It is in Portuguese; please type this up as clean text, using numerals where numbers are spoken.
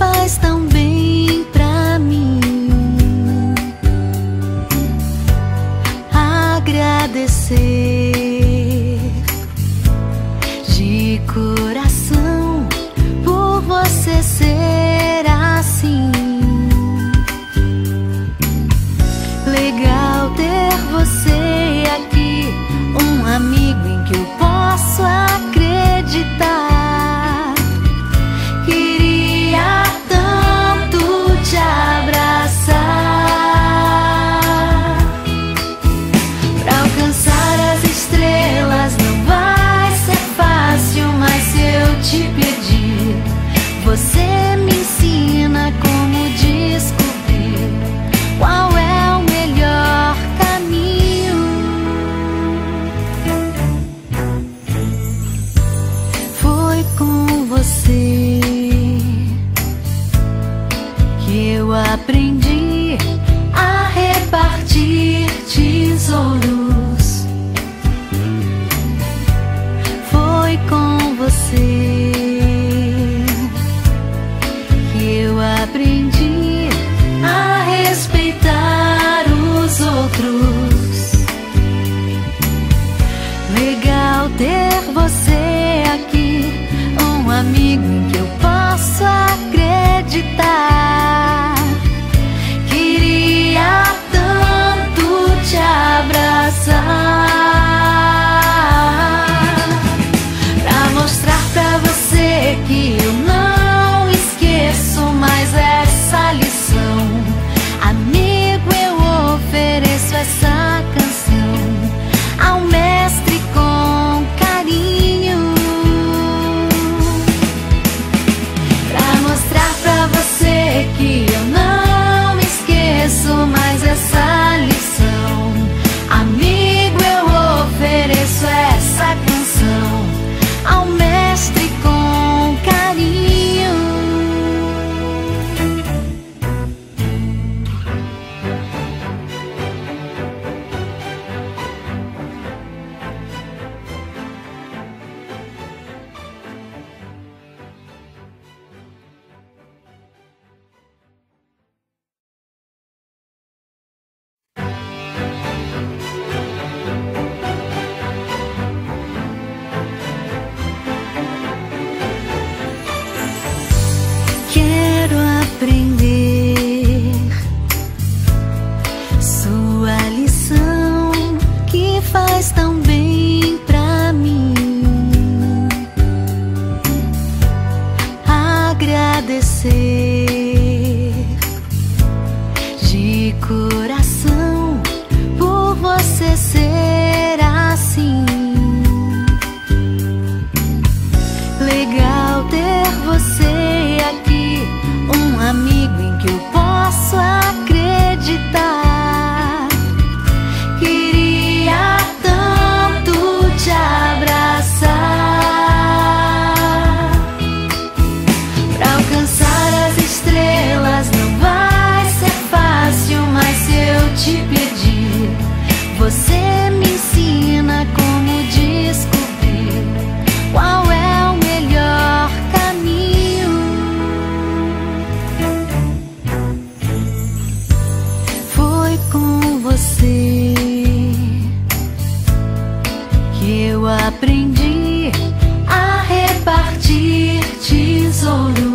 faz tão bem pra mim. Agradecer de coração por você ser assim. Legal ter você aqui, um amigo em que eu posso acreditar. Queria tanto te abraçar. Pra alcançar as estrelas não vai ser fácil, mas se eu te pedir, você me ensina como descobrir qual é o melhor caminho. Foi com você que eu aprendi a repartir tesouros. Foi com você que eu aprendi a respeitar os outros. Legal ter você aqui, um amigo em que eu posso acreditar. Queria tanto te abraçar, pra mostrar pra você que eu não esqueço mais essa lição. Amigo, eu ofereço essa canção ao mestre com carinho, pra mostrar pra você que eu não esqueço mais essa lição. Amigo, eu ofereço essa canção ao mestre com carinho. Quero aprender sua lição que faz tão bem pra mim. Agradecer de coração por você ser assim. Legal ter você aqui, um amigo em que eu posso acreditar. Queria tanto te abraçar. Pra alcançar as estrelas não vai ser fácil, mas se eu te pedir, você me ensina como descobrir qual é o melhor caminho. Foi com você que eu aprendi a repartir tesouros.